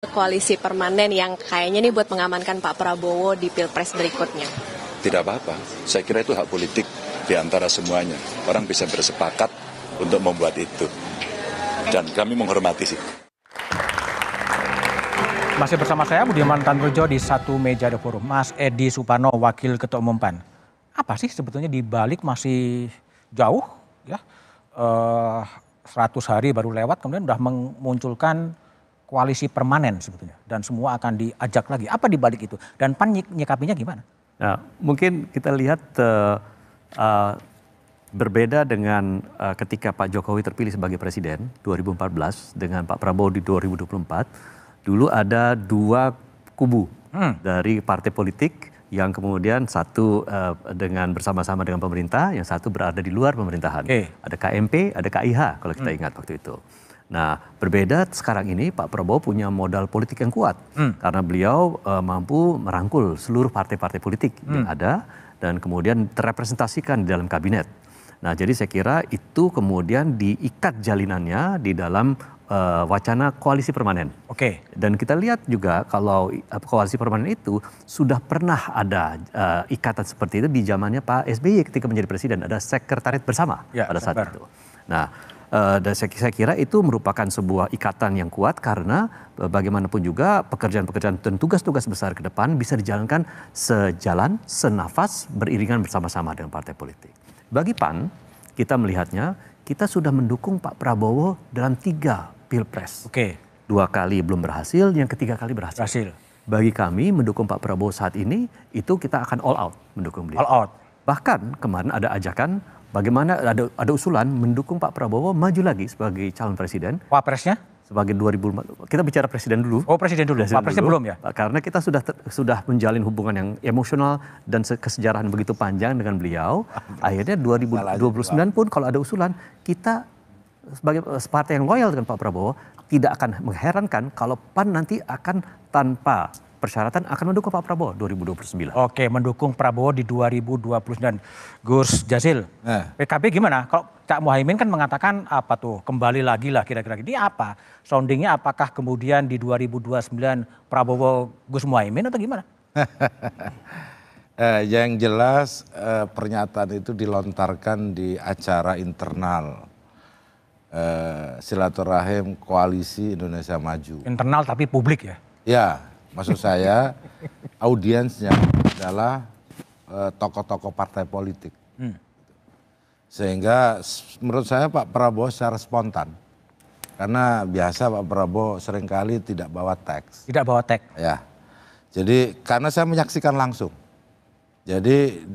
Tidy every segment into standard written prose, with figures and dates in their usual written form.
Koalisi permanen yang kayaknya nih buat mengamankan Pak Prabowo di Pilpres berikutnya. Tidak apa-apa, saya kira itu hak politik di antara semuanya. Orang bisa bersepakat untuk membuat itu. Dan kami menghormati sih. Masih bersama saya Budiman Tanrujo di satu meja The Forum. Mas Edi Suparno, Wakil Ketua Umum PAN. Apa sih sebetulnya di balik masih jauh ya, 100 hari baru lewat kemudian sudah memunculkan koalisi permanen sebetulnya dan semua akan diajak lagi. Apa di balik itu dan PAN nyikapinya gimana? Nah, mungkin kita lihat berbeda dengan ketika Pak Jokowi terpilih sebagai presiden 2014 dengan Pak Prabowo di 2024. Dulu ada dua kubu dari partai politik yang kemudian satu dengan bersama-sama dengan pemerintah, yang satu berada di luar pemerintahan. Ada KMP, ada KIH kalau kita ingat waktu itu. Nah, berbeda sekarang ini Pak Prabowo punya modal politik yang kuat karena beliau mampu merangkul seluruh partai-partai politik yang ada dan kemudian terrepresentasikan di dalam kabinet. Nah, jadi saya kira itu kemudian diikat jalinannya di dalam wacana koalisi permanen. Dan kita lihat juga kalau koalisi permanen itu sudah pernah ada ikatan seperti itu di zamannya Pak SBY ketika menjadi presiden, ada sekretariat bersama pada saat itu. Nah, dan saya kira itu merupakan sebuah ikatan yang kuat karena bagaimanapun juga pekerjaan-pekerjaan dan tugas-tugas besar ke depan bisa dijalankan sejalan, senafas, beriringan bersama-sama dengan partai politik. Bagi PAN, kita melihatnya kita sudah mendukung Pak Prabowo dalam 3 pilpres. 2 kali belum berhasil, yang ketiga kali berhasil. Bagi kami mendukung Pak Prabowo saat ini, itu kita akan all out mendukung beliau. All out. Bahkan kemarin ada ajakan bagaimana ada usulan mendukung Pak Prabowo maju lagi sebagai calon presiden. Wapresnya? Sebagai 2004. Kita bicara presiden dulu. Oh, presiden dulu. Wapresnya belum ya? Karena kita sudah menjalin hubungan yang emosional dan kesejarahan begitu panjang dengan beliau. Akhirnya 2029 pun kalau ada usulan, kita sebagai partai yang loyal dengan Pak Prabowo tidak akan mengherankan kalau PAN nanti akan tanpa persyaratan akan mendukung Pak Prabowo 2029. Oke, mendukung Prabowo di 2029. Gus Jazil, PKB gimana? Kalau Cak Muhaimin kan mengatakan apa tuh, kembali lagi lah kira-kira. Ini apa? Soundingnya apakah kemudian di 2029 Prabowo Gus Muhaimin atau gimana? Yang jelas pernyataan itu dilontarkan di acara internal silaturahim Koalisi Indonesia Maju. Internal tapi publik ya? Ya. Maksud saya audiensnya adalah tokoh-tokoh partai politik. Sehingga menurut saya Pak Prabowo secara spontan. Karena biasa Pak Prabowo seringkali tidak bawa teks. Tidak bawa teks? Ya. Jadi karena saya menyaksikan langsung. Jadi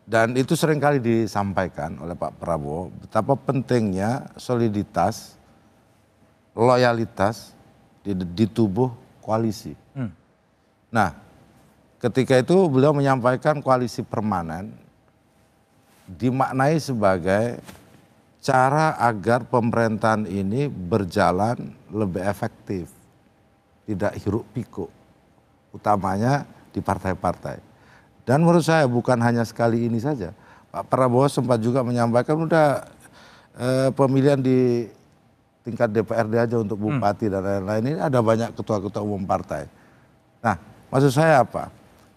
dan itu seringkali disampaikan oleh Pak Prabowo betapa pentingnya soliditas, loyalitas di tubuh koalisi. Nah, ketika itu beliau menyampaikan koalisi permanen dimaknai sebagai cara agar pemerintahan ini berjalan lebih efektif, tidak hiruk pikuk, utamanya di partai-partai. Dan menurut saya bukan hanya sekali ini saja. Pak Prabowo sempat juga menyampaikan udah pemilihan di tingkat DPRD aja untuk bupati dan lain-lain, ini ada banyak ketua-ketua umum partai. Nah, maksud saya apa?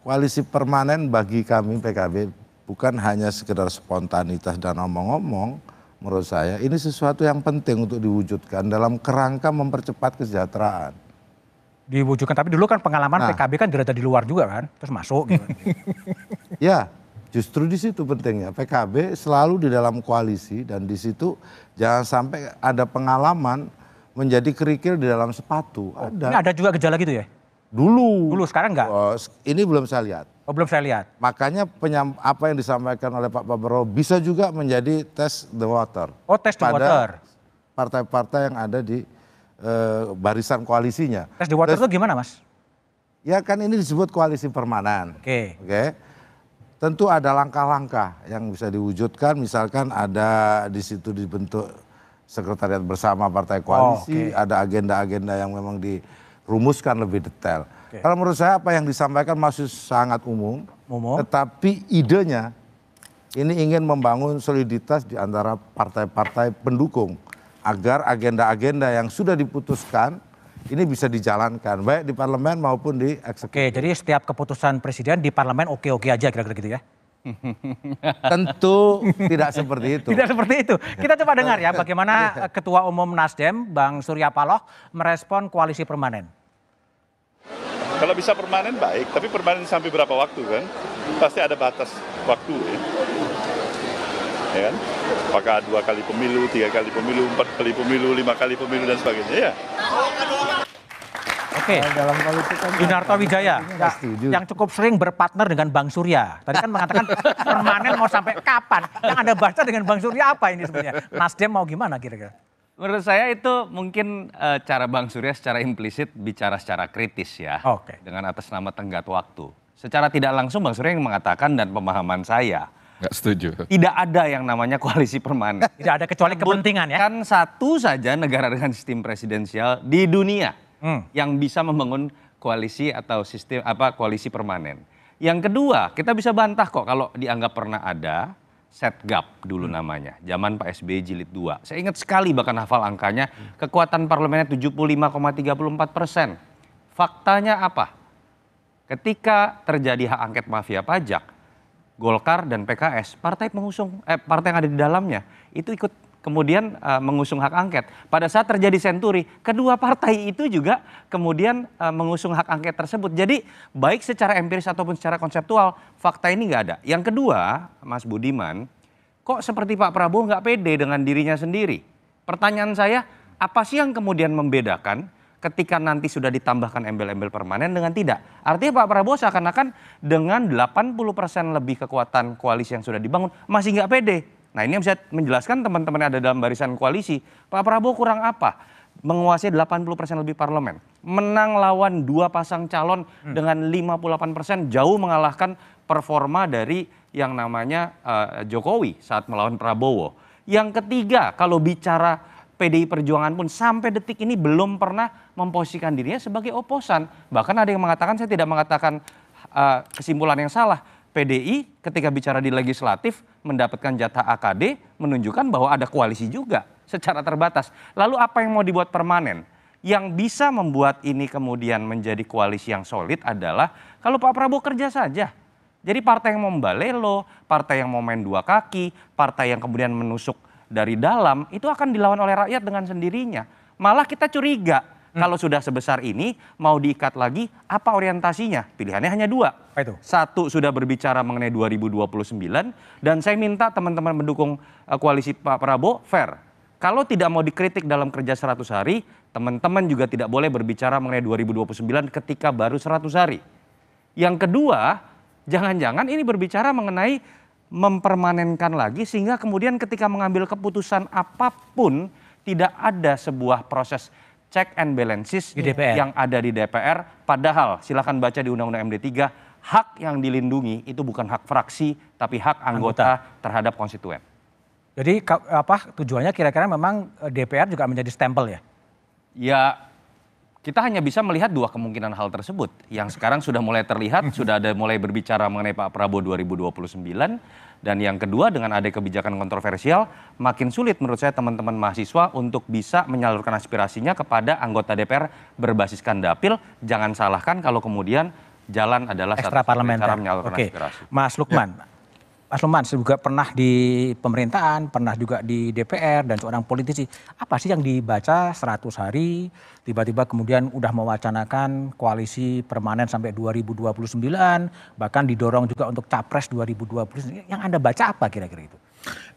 Koalisi permanen bagi kami PKB bukan hanya sekedar spontanitas dan omong-omong, menurut saya ini sesuatu yang penting untuk diwujudkan dalam kerangka mempercepat kesejahteraan. Diwujudkan, tapi dulu kan pengalaman PKB kan dirada di luar juga kan, terus masuk gitu. Ya, justru di situ pentingnya. PKB selalu di dalam koalisi dan di situ jangan sampai ada pengalaman menjadi kerikil di dalam sepatu. Ini ada juga gejala gitu ya? Dulu, sekarang enggak? Ini belum saya lihat. Oh, belum saya lihat. Makanya apa yang disampaikan oleh Pak Prabowo bisa juga menjadi test the water. Oh, test the water. Partai-partai yang ada di barisan koalisinya. Test the water itu gimana, Mas? Ya kan ini disebut koalisi permanen. Oke. Tentu ada langkah-langkah yang bisa diwujudkan, misalkan ada di situ dibentuk sekretariat bersama partai koalisi, ada agenda-agenda yang memang dirumuskan lebih detail. Kalau menurut saya apa yang disampaikan masih sangat umum, tetapi idenya ini ingin membangun soliditas di antara partai-partai pendukung agar agenda-agenda yang sudah diputuskan ini bisa dijalankan baik di parlemen maupun di eksekutif. Oke, jadi setiap keputusan presiden di parlemen oke-oke aja kira-kira gitu ya? Tentu tidak seperti itu. Tidak seperti itu. Kita coba dengar ya bagaimana Ketua Umum Nasdem, Bang Surya Paloh, merespon koalisi permanen. Kalau bisa permanen baik, tapi permanen sampai berapa waktu kan? Pasti ada batas waktu ya. Ya kan? Apakah 2 kali pemilu, 3 kali pemilu, 4 kali pemilu, 5 kali pemilu dan sebagainya ya. Oke, dalam politik kan Yunarto Wijaya yang cukup sering berpartner dengan Bang Surya. Tadi kan mengatakan permanen mau sampai kapan? Yang Anda baca dengan Bang Surya apa ini sebenarnya? Nasdem mau gimana kira-kira? Menurut saya itu mungkin cara Bang Surya secara implisit bicara secara kritis ya. Oke. Dengan atas nama tenggat waktu. Secara tidak langsung Bang Surya yang mengatakan dan pemahaman saya. Nggak setuju. Tidak ada yang namanya koalisi permanen. Tidak ada kecuali kepentingan ya? Kan satu saja negara dengan sistem presidensial di dunia yang bisa membangun koalisi atau sistem koalisi permanen. Yang kedua, kita bisa bantah kok kalau dianggap pernah ada Setgap dulu namanya, zaman Pak SBY jilid 2. Saya ingat sekali bahkan hafal angkanya, kekuatan parlemennya 75,34%. Faktanya apa? Ketika terjadi hak angket mafia pajak, Golkar dan PKS, partai yang ada di dalamnya, itu ikut kemudian mengusung hak angket. Pada saat terjadi senturi, kedua partai itu juga kemudian mengusung hak angket tersebut. Jadi baik secara empiris ataupun secara konseptual, fakta ini nggak ada. Yang kedua, Mas Budiman, kok seperti Pak Prabowo nggak pede dengan dirinya sendiri? Pertanyaan saya, apa sih yang kemudian membedakan ketika nanti sudah ditambahkan embel-embel permanen dengan tidak? Artinya Pak Prabowo seakan-akan dengan 80% lebih kekuatan koalisi yang sudah dibangun, masih nggak pede. Nah ini yang bisa menjelaskan teman-teman yang ada dalam barisan koalisi, Pak Prabowo kurang apa? Menguasai 80% lebih parlemen. Menang lawan 2 pasang calon dengan 58%, jauh mengalahkan performa dari yang namanya Jokowi saat melawan Prabowo. Yang ketiga, kalau bicara PDI Perjuangan pun sampai detik ini belum pernah memposisikan dirinya sebagai oposan. Bahkan ada yang mengatakan, saya tidak mengatakan kesimpulan yang salah, PDI ketika bicara di legislatif mendapatkan jatah AKD menunjukkan bahwa ada koalisi juga secara terbatas. Lalu apa yang mau dibuat permanen? Yang bisa membuat ini kemudian menjadi koalisi yang solid adalah kalau Pak Prabowo kerja saja. Jadi partai yang mau membalelo, partai yang mau main 2 kaki, partai yang kemudian menusuk dari dalam, itu akan dilawan oleh rakyat dengan sendirinya. Malah kita curiga. Kalau sudah sebesar ini, mau diikat lagi, apa orientasinya? Pilihannya hanya 2. Apa itu? Satu, sudah berbicara mengenai 2029, dan saya minta teman-teman mendukung koalisi Pak Prabowo fair. Kalau tidak mau dikritik dalam kerja 100 hari, teman-teman juga tidak boleh berbicara mengenai 2029 ketika baru 100 hari. Yang kedua, jangan-jangan ini berbicara mengenai mempermanenkan lagi, sehingga kemudian ketika mengambil keputusan apapun, tidak ada sebuah proses check and balances yang ada di DPR. Padahal silakan baca di Undang-Undang MD3, hak yang dilindungi itu bukan hak fraksi tapi hak anggota terhadap konstituen. Jadi tujuannya kira-kira memang DPR juga menjadi stempel ya? Ya, kita hanya bisa melihat 2 kemungkinan hal tersebut. Yang sekarang sudah mulai terlihat, sudah ada mulai berbicara mengenai Pak Prabowo 2029. Dan yang kedua, dengan ada kebijakan kontroversial, makin sulit menurut saya teman-teman mahasiswa untuk bisa menyalurkan aspirasinya kepada anggota DPR berbasiskan dapil. Jangan salahkan kalau kemudian jalan adalah ekstra parlementer. Cara menyalurkan aspirasi. Mas Lukman, Mas Lukman juga pernah di pemerintahan, pernah juga di DPR dan seorang politisi. Apa sih yang dibaca 100 hari, tiba-tiba kemudian udah mewacanakan koalisi permanen sampai 2029, bahkan didorong juga untuk capres 2029. Yang Anda baca apa kira-kira itu?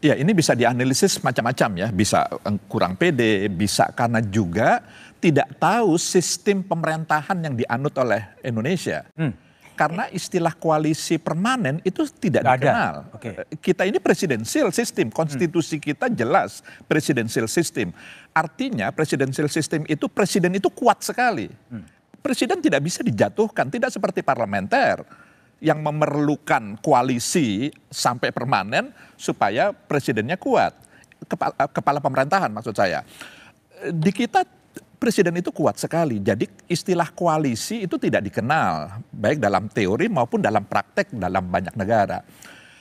Ya, ini bisa dianalisis macam-macam ya, bisa kurang pede, bisa karena juga tidak tahu sistem pemerintahan yang dianut oleh Indonesia. Karena istilah koalisi permanen itu tidak dikenal. Kita ini presidensial system, konstitusi kita jelas presidensial system. Artinya presidensial system itu presiden itu kuat sekali. Presiden tidak bisa dijatuhkan, tidak seperti parlementer yang memerlukan koalisi sampai permanen supaya presidennya kuat. Kepala pemerintahan maksud saya. Di kita presiden itu kuat sekali, jadi istilah koalisi itu tidak dikenal, baik dalam teori maupun dalam praktek dalam banyak negara.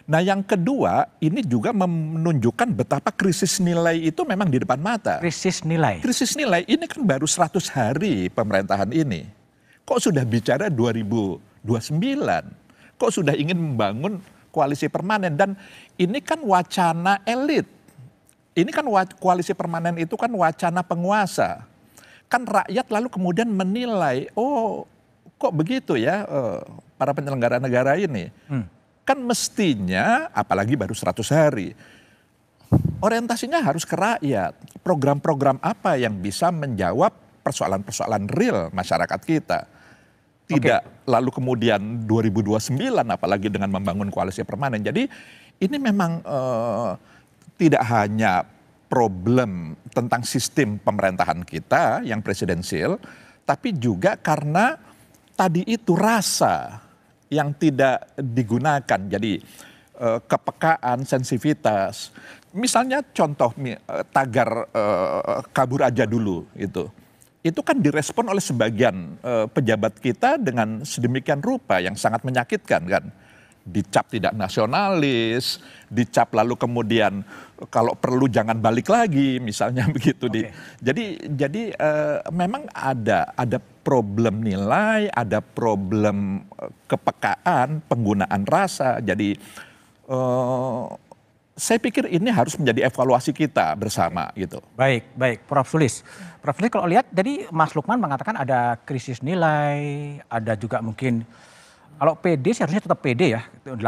Nah yang kedua, ini juga menunjukkan betapa krisis nilai itu memang di depan mata. Krisis nilai? Krisis nilai ini kan baru 100 hari pemerintahan ini. Kok sudah bicara 2029? Kok sudah ingin membangun koalisi permanen? Dan ini kan wacana elit. Ini kan koalisi permanen itu kan wacana penguasa. Kan rakyat lalu kemudian menilai, oh kok begitu ya para penyelenggara negara ini. Kan mestinya, apalagi baru 100 hari, orientasinya harus ke rakyat. Program-program apa yang bisa menjawab persoalan-persoalan real masyarakat kita. Tidak lalu kemudian 2029 apalagi dengan membangun koalisi permanen. Jadi ini memang tidak hanya problem tentang sistem pemerintahan kita yang presidensial, tapi juga karena tadi itu rasa yang tidak digunakan. Jadi kepekaan, sensitivitas. Misalnya contoh tagar kabur aja dulu itu. Itu kan direspon oleh sebagian pejabat kita dengan sedemikian rupa yang sangat menyakitkan kan. Dicap tidak nasionalis, dicap lalu kemudian kalau perlu jangan balik lagi misalnya begitu. Jadi memang ada problem nilai, ada problem kepekaan, penggunaan rasa. Jadi saya pikir ini harus menjadi evaluasi kita bersama gitu. Baik, Prof. Sulis. Prof. Sulis kalau lihat tadi Mas Lukman mengatakan ada krisis nilai, ada juga mungkin kalau PD seharusnya tetap PD ya, 80%.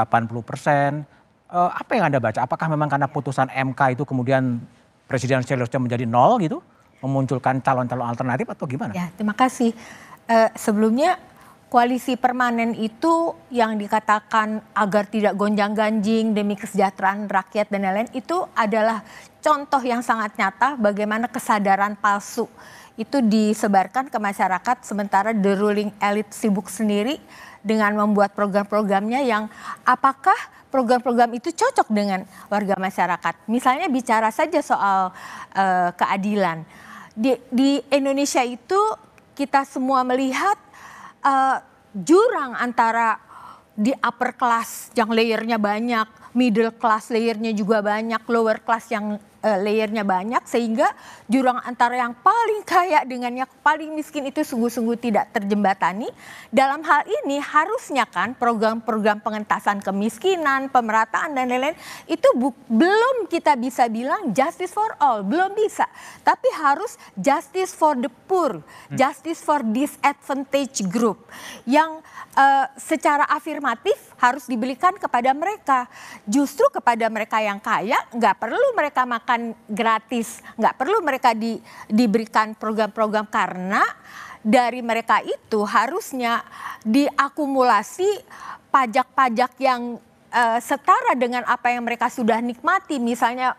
Apa yang Anda baca? Apakah memang karena putusan MK itu kemudian Presiden seharusnya menjadi nol gitu? Memunculkan calon-calon alternatif atau gimana? Ya, terima kasih. Sebelumnya koalisi permanen itu yang dikatakan agar tidak gonjang-ganjing demi kesejahteraan rakyat dan lain-lain itu adalah contoh yang sangat nyata bagaimana kesadaran palsu itu disebarkan ke masyarakat sementara the ruling elite sibuk sendiri dengan membuat program-programnya yang apakah program-program itu cocok dengan warga masyarakat. Misalnya bicara saja soal keadilan. Di Indonesia itu kita semua melihat jurang antara di upper class yang layernya banyak, middle class layernya juga banyak, lower class yang layernya banyak, sehingga jurang antara yang paling kaya dengan yang paling miskin itu sungguh-sungguh tidak terjembatani. Dalam hal ini harusnya kan program-program pengentasan kemiskinan, pemerataan dan lain-lain itu belum kita bisa bilang justice for all, belum bisa. Tapi harus justice for the poor, justice for disadvantaged group yang secara afirmatif harus diberikan kepada mereka. Justru kepada mereka yang kaya nggak perlu mereka makan gratis, nggak perlu mereka diberikan program-program karena dari mereka itu harusnya diakumulasi pajak-pajak yang setara dengan apa yang mereka sudah nikmati, misalnya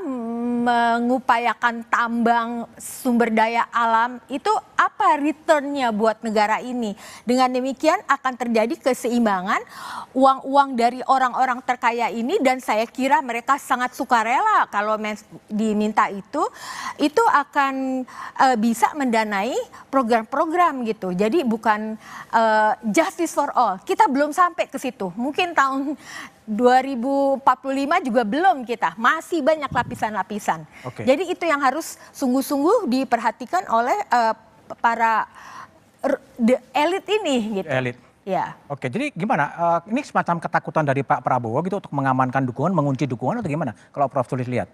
mengupayakan tambang sumber daya alam itu apa returnnya buat negara ini. Dengan demikian akan terjadi keseimbangan uang-uang dari orang-orang terkaya ini dan saya kira mereka sangat sukarela kalau diminta itu akan bisa mendanai program-program gitu. Jadi bukan justice for all. Kita belum sampai ke situ. Mungkin tahun 2045 juga belum kita, masih banyak lapisan-lapisan. Jadi itu yang harus sungguh-sungguh diperhatikan oleh para elit ini gitu. Elit. Ya. Oke, jadi gimana? Ini semacam ketakutan dari Pak Prabowo gitu untuk mengamankan dukungan, mengunci dukungan atau gimana? Kalau Prof. Sulis lihat.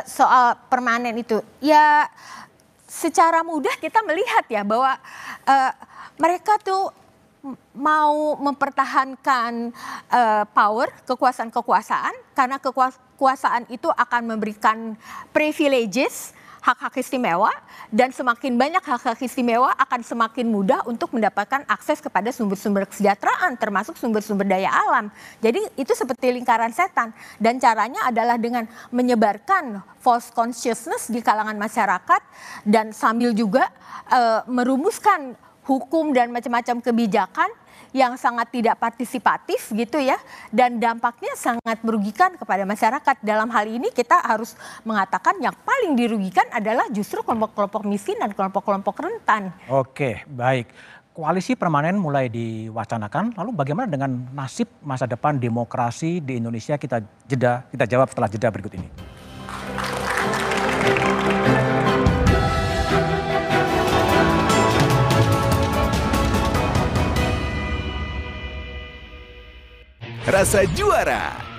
Soal permanen itu, ya secara mudah kita melihat ya bahwa mereka tuh mau mempertahankan power, kekuasaan karena kekuasaan itu akan memberikan privileges, hak-hak istimewa dan semakin banyak hak-hak istimewa akan semakin mudah untuk mendapatkan akses kepada sumber-sumber kesejahteraan termasuk sumber-sumber daya alam. Jadi itu seperti lingkaran setan dan caranya adalah dengan menyebarkan false consciousness di kalangan masyarakat dan sambil juga merumuskan hukum dan macam-macam kebijakan yang sangat tidak partisipatif gitu ya dan dampaknya sangat merugikan kepada masyarakat. Dalam hal ini kita harus mengatakan yang paling dirugikan adalah justru kelompok-kelompok miskin dan kelompok-kelompok rentan. Oke, baik. koalisi permanen mulai diwacanakan, lalu bagaimana dengan nasib masa depan demokrasi di Indonesia? Kita jawab setelah jeda berikut ini. Rasa Juara.